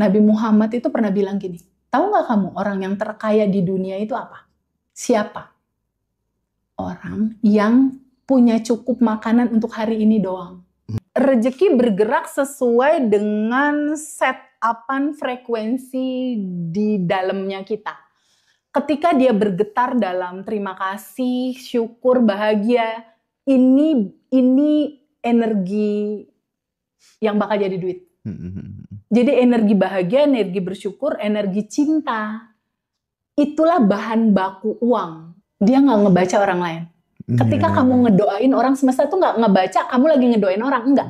Nabi Muhammad itu pernah bilang gini, tahu nggak kamu orang yang terkaya di dunia itu apa? Siapa? Orang yang punya cukup makanan untuk hari ini doang. Rezeki bergerak sesuai dengan set-upan frekuensi di dalamnya kita. Ketika dia bergetar dalam terima kasih, syukur, bahagia, ini energi yang bakal jadi duit. Jadi energi bahagia, energi bersyukur, energi cinta, itulah bahan baku uang. Dia nggak ngebaca orang lain. Ketika kamu ngedoain orang semesta tuh nggak ngebaca, kamu lagi ngedoain orang, enggak.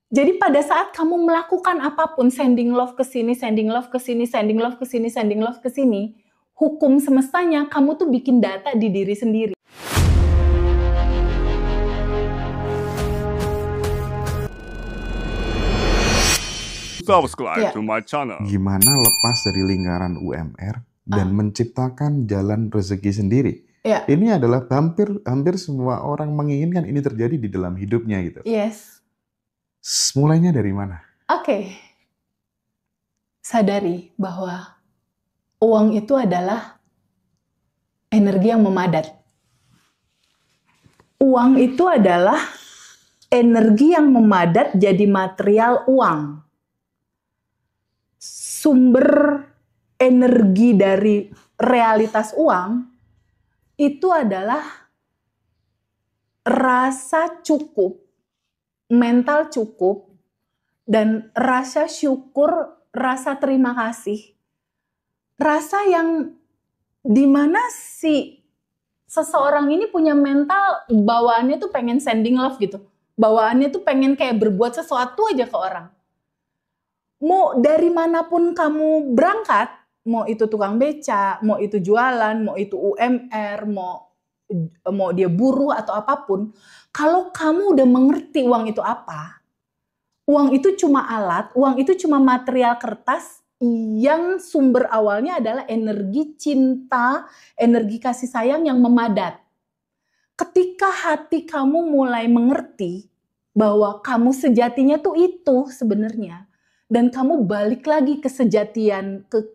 Jadi pada saat kamu melakukan apapun, sending love ke sini, sending love ke sini, sending love ke sini, sending love ke sini, hukum semestanya kamu tuh bikin data di diri sendiri. Subscribe to my channel. Gimana lepas dari lingkaran UMR dan menciptakan jalan rezeki sendiri? Ini adalah hampir semua orang menginginkan ini terjadi di dalam hidupnya gitu. Yes. Mulainya dari mana? Oke. Sadari bahwa uang itu adalah energi yang memadat. Uang itu adalah energi yang memadat jadi material uang. Sumber energi dari realitas uang itu adalah rasa cukup, mental cukup, dan rasa syukur, rasa terima kasih. Rasa yang dimana si seseorang ini punya mental bawaannya tuh pengen sending love gitu. Bawaannya tuh pengen kayak berbuat sesuatu aja ke orang. Mau dari manapun kamu berangkat, mau itu tukang beca, mau itu jualan, mau itu UMR, mau dia buruh atau apapun, kalau kamu udah mengerti uang itu apa, uang itu cuma alat, uang itu cuma material kertas yang sumber awalnya adalah energi cinta, energi kasih sayang yang memadat. Ketika hati kamu mulai mengerti bahwa kamu sejatinya tuh itu sebenarnya, dan kamu balik lagi ke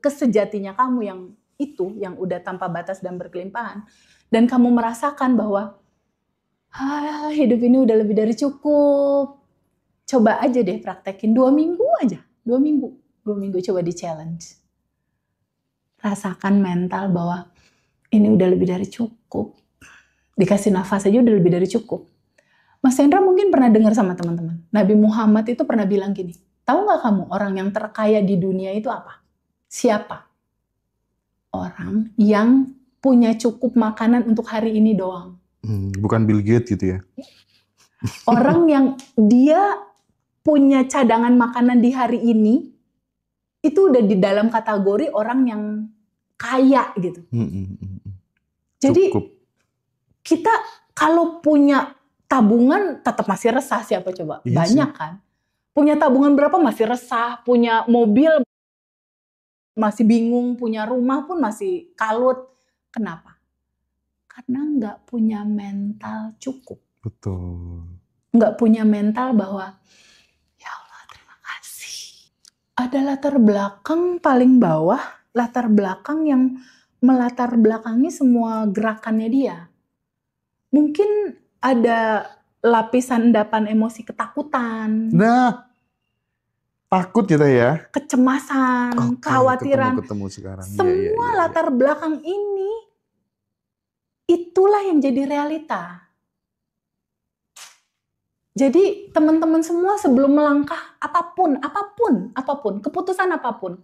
kesejatinya kamu yang itu, yang udah tanpa batas dan berkelimpahan. Dan kamu merasakan bahwa hidup ini udah lebih dari cukup. Coba aja deh praktekin 2 minggu aja. 2 minggu coba di challenge. Rasakan mental bahwa ini udah lebih dari cukup. Dikasih nafas aja udah lebih dari cukup. Mas Hendra mungkin pernah dengar sama teman-teman. Nabi Muhammad itu pernah bilang gini, tahu nggak kamu orang yang terkaya di dunia itu apa? Siapa? Orang yang punya cukup makanan untuk hari ini doang. Bukan Bill Gates gitu ya? Orang yang dia punya cadangan makanan di hari ini, itu udah di dalam kategori orang yang kaya gitu. Jadi Cukup. kita kalau punya tabungan tetap masih resah, siapa coba? Iya banyak sih. kan? Punya tabungan berapa masih resah, punya mobil masih bingung, punya rumah pun masih kalut. Kenapa? Karena nggak punya mental cukup. Betul. Nggak punya mental bahwa, ya Allah terima kasih. Ada latar belakang paling bawah, latar belakang yang melatar belakangi semua gerakannya dia. Mungkin ada lapisan endapan emosi ketakutan. Nah, takut kita ya? Kecemasan, kekhawatiran. Ketemu sekarang. Semua latar belakang ini, itulah yang jadi realita. Jadi teman-teman semua sebelum melangkah apapun, keputusan apapun,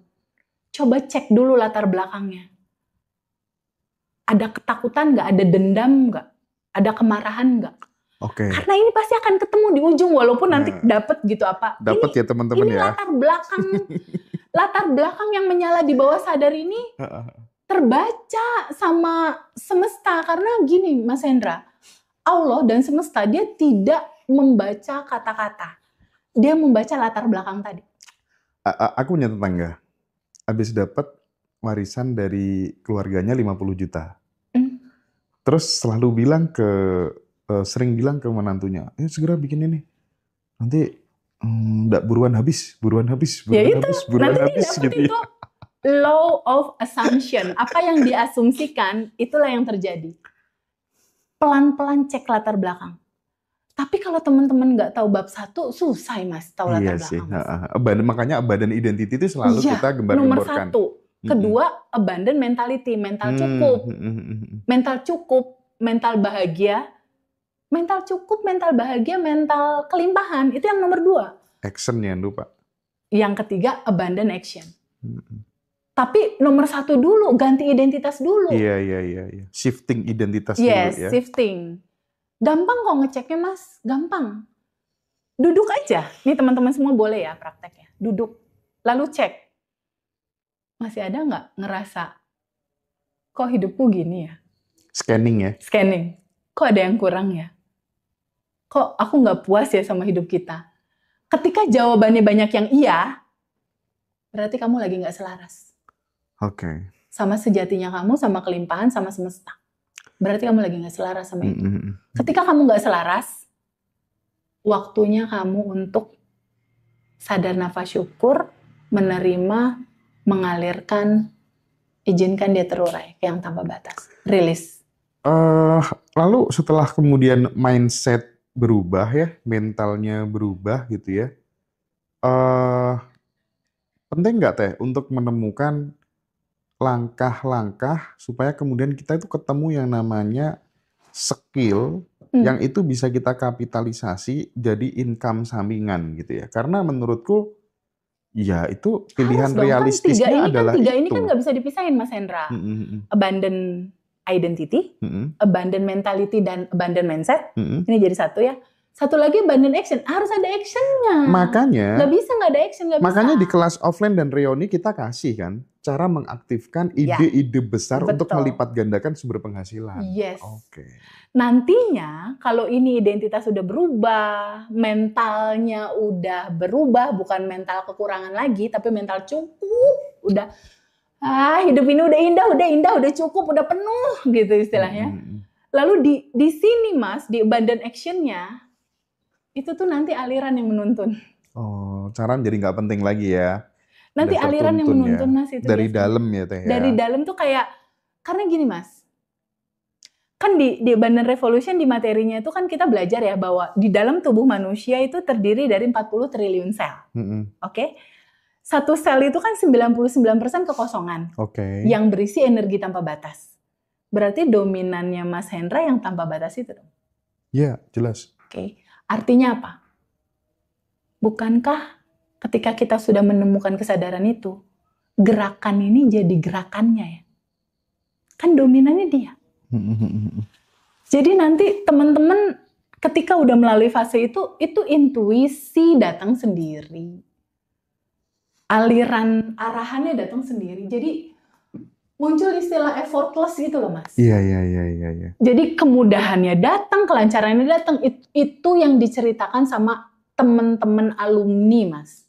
coba cek dulu latar belakangnya. Ada ketakutan nggak? Ada dendam nggak? Ada kemarahan nggak? Oke. Karena ini pasti akan ketemu di ujung, walaupun nanti dapet gitu apa. Dapat ya teman-teman ini ya. Latar belakang yang menyala di bawah sadar ini terbaca sama semesta. Karena gini Mas Hendra, Allah dan semesta dia tidak membaca kata-kata. Dia membaca latar belakang tadi. Aku punya tetangga, habis dapat warisan dari keluarganya 50 juta. Terus selalu sering bilang ke menantunya, segera bikin ini. Nanti Nggak buruan habis, buruan habis, Ya buruan itu, habis, buruan nanti habis dapet gitu ya. itu law of assumption. Apa yang diasumsikan, itulah yang terjadi. Pelan-pelan cek latar belakang. Tapi kalau teman-teman nggak tahu bab 1, susah Mas tahu Iya latar sih. belakang Mas. Makanya abundant identity itu selalu Iya, kita nomor gembar-gemborkan. 1. Kedua, abundant mentality, mental cukup. Mental cukup, mental bahagia. Mental cukup, mental bahagia, mental kelimpahan. Itu yang nomor 2. Action ya lupa. Yang ketiga, abundant action. Tapi nomor 1 dulu, ganti identitas dulu. Iya. Shifting identitas dulu ya. Yes, shifting. Gampang kok ngeceknya Mas, gampang. Duduk aja. Nih teman-teman semua boleh ya prakteknya. Duduk, lalu cek. Masih ada nggak ngerasa, kok hidupku gini ya? Scanning ya? Scanning. Kok ada yang kurang ya? Kok aku nggak puas ya sama hidup kita? Ketika jawabannya banyak yang iya, berarti kamu lagi nggak selaras. Oke. Sama sejatinya kamu, sama kelimpahan, sama semesta. Berarti kamu lagi nggak selaras sama itu. Ketika kamu nggak selaras, waktunya kamu untuk sadar nafas syukur, menerima, mengalirkan, izinkan dia terurai ke yang tanpa batas. Rilis. Lalu setelah kemudian mindset berubah ya, mentalnya berubah gitu ya, penting nggak Teh untuk menemukan langkah-langkah supaya kemudian kita itu ketemu yang namanya skill yang itu bisa kita kapitalisasi jadi income sampingan gitu ya. Karena menurutku ya itu pilihan realistisnya adalah tiga ini itu. kan nggak bisa dipisahin Mas Hendra. Abundant identity, abundant mentality, dan abundant mindset. Ini jadi satu ya. Satu lagi abundant action, harus ada actionnya. Makanya nggak bisa nggak ada action, nggak bisa. Makanya di kelas offline dan reuni kita kasih kan cara mengaktifkan ide-ide besar untuk melipat gandakan sumber penghasilan. Yes. Oke. Nantinya kalau ini identitas sudah berubah, mentalnya udah berubah, bukan mental kekurangan lagi, tapi mental cukup, udah hidup ini udah indah, udah cukup, udah penuh gitu istilahnya. Lalu di sini Mas, di abundant action-nya, itu tuh nanti aliran yang menuntun. Oh, cara jadi nggak penting lagi ya. Nanti aliran yang menuntun ya. Mas itu dari biasanya. Dalam ya Teh ya. Dari dalam tuh kayak, karena gini Mas, kan di Abundant Revolution di materinya itu kan kita belajar ya bahwa di dalam tubuh manusia itu terdiri dari 40 triliun sel. Oke? Satu sel itu kan 99% kekosongan. Yang berisi energi tanpa batas. Berarti dominannya Mas Hendra yang tanpa batas itu dong? Iya, jelas. Oke. Artinya apa? Bukankah ketika kita sudah menemukan kesadaran itu, gerakan ini jadi gerakannya ya? Kan dominannya dia. Jadi nanti teman-teman ketika udah melalui fase itu intuisi datang sendiri. Aliran arahannya datang sendiri. Jadi muncul istilah effortless gitu loh Mas. Iya. Jadi kemudahannya datang, kelancarannya datang. Itu yang diceritakan sama teman-teman alumni Mas.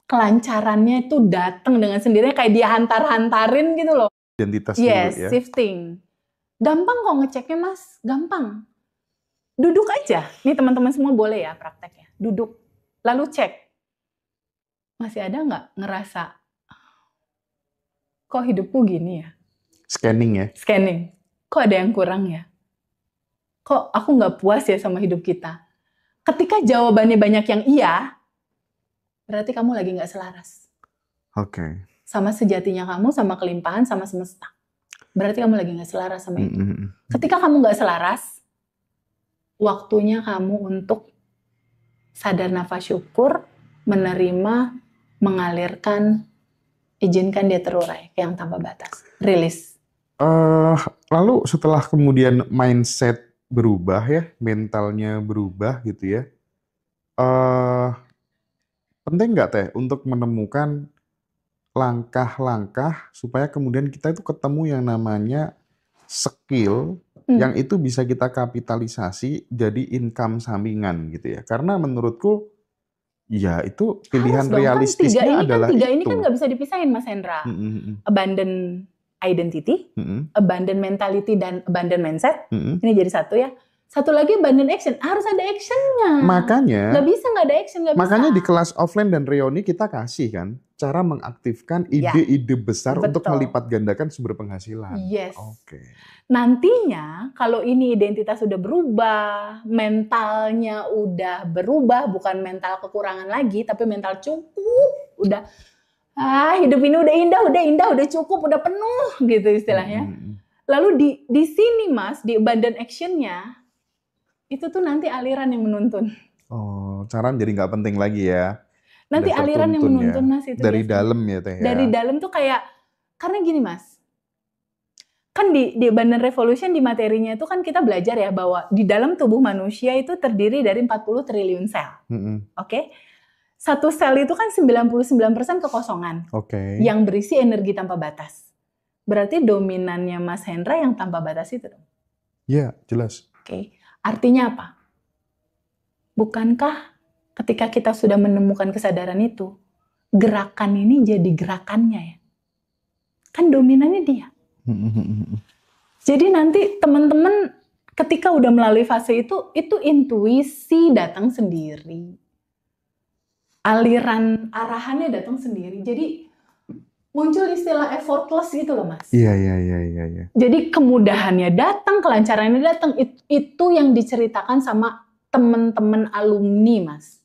Kelancarannya itu datang dengan sendirinya kayak dia hantar-hantarin gitu loh. Identitas dulu ya. Shifting. Gampang kok ngeceknya Mas, gampang. Duduk aja. Nih teman-teman semua boleh ya prakteknya. Duduk, lalu cek. Masih ada nggak ngerasa, kok hidupku gini ya? Scanning ya? Scanning. Kok ada yang kurang ya? Kok aku nggak puas ya sama hidup kita? Ketika jawabannya banyak yang iya, berarti kamu lagi nggak selaras. Oke. Sama sejatinya kamu, sama kelimpahan, sama semesta. Berarti kamu lagi nggak selaras sama itu. Ketika kamu nggak selaras, waktunya kamu untuk sadar nafas syukur, menerima, mengalirkan, izinkan dia terurai ke yang tanpa batas. Rilis. Lalu setelah kemudian mindset berubah ya, mentalnya berubah gitu ya, penting nggak Teh untuk menemukan langkah-langkah supaya kemudian kita itu ketemu yang namanya skill yang itu bisa kita kapitalisasi jadi income sampingan gitu ya. Karena menurutku ya itu pilihan realistisnya adalah tiga ini kan nggak bisa dipisahin Mas Hendra. Abundant identity, abundant mentality, dan abundant mindset. Ini jadi satu ya. Satu lagi abundant action, harus ada actionnya. Makanya, Nggak bisa nggak ada action, nggak bisa. makanya di kelas offline dan reuni kita kasih kan cara mengaktifkan Ya, ide-ide besar untuk betul. melipat gandakan sumber penghasilan. Yes. Oke. Nantinya kalau ini identitas sudah berubah, mentalnya udah berubah, bukan mental kekurangan lagi, tapi mental cukup, udah hidup ini udah indah, udah cukup, udah penuh gitu istilahnya. Lalu di sini Mas, di abundant action-nya, itu tuh nanti aliran yang menuntun. Oh, cara jadi nggak penting lagi ya. Nanti Udah aliran yang tertuntun menuntun ya. Mas itu Dari biasanya. dalam ya Teh ya. Dari dalam tuh kayak, karena gini Mas, kan di abundant revolution di materinya itu kan kita belajar ya bahwa di dalam tubuh manusia itu terdiri dari 40 triliun sel. Oke? Satu sel itu kan 99% kekosongan. Oke. Yang berisi energi tanpa batas. Berarti dominannya Mas Hendra yang tanpa batas itu dong. Iya, jelas. Oke. Artinya apa? Bukankah ketika kita sudah menemukan kesadaran itu, gerakan ini jadi gerakannya ya? Kan dominannya dia. Jadi nanti teman-teman ketika udah melalui fase itu intuisi datang sendiri. Aliran arahannya datang sendiri. Jadi muncul istilah effortless gitu loh Mas. Iya. Jadi kemudahannya datang, kelancarannya datang. Itu yang diceritakan sama teman-teman alumni Mas.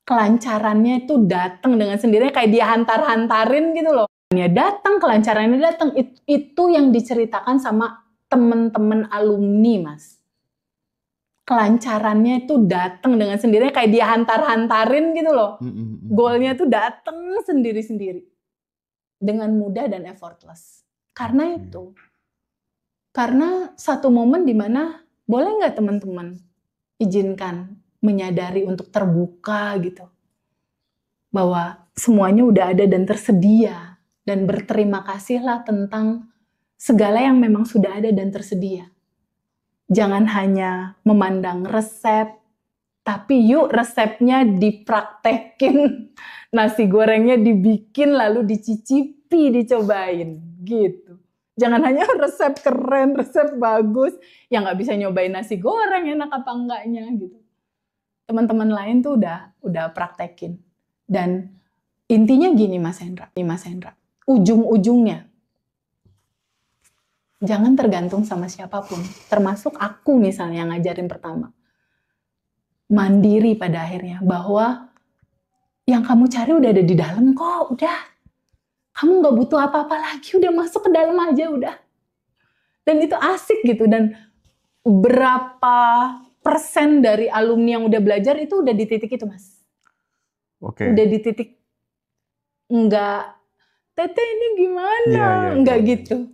Kelancarannya itu datang dengan sendirinya kayak dia hantar-hantarin gitu loh. Datang, kelancarannya datang. Itu yang diceritakan sama teman-teman alumni Mas. Kelancarannya itu datang dengan sendirinya kayak dia hantar-hantarin gitu loh. Goalnya itu datang sendiri-sendiri. Dengan mudah dan effortless. Karena itu. Karena satu momen di mana boleh nggak teman-teman izinkan menyadari untuk terbuka gitu. Bahwa semuanya udah ada dan tersedia. Dan berterima kasihlah tentang segala yang memang sudah ada dan tersedia. Jangan hanya memandang resep, tapi yuk resepnya dipraktekin. Nasi gorengnya dibikin lalu dicicipi, dicobain gitu. Jangan hanya resep keren, resep bagus, yang nggak bisa nyobain nasi goreng enak apa enggaknya gitu. Teman-teman lain tuh udah praktekin. Dan intinya gini Mas Hendra, ujung-ujungnya jangan tergantung sama siapapun, termasuk aku misalnya yang ngajarin pertama. Mandiri pada akhirnya, bahwa yang kamu cari udah ada di dalam kok, udah. Kamu gak butuh apa-apa lagi, udah masuk ke dalam aja, udah. Dan itu asik gitu, dan berapa persen dari alumni yang udah belajar itu udah di titik itu Mas. Oke. Udah di titik, enggak, Tete ini gimana, enggak gitu.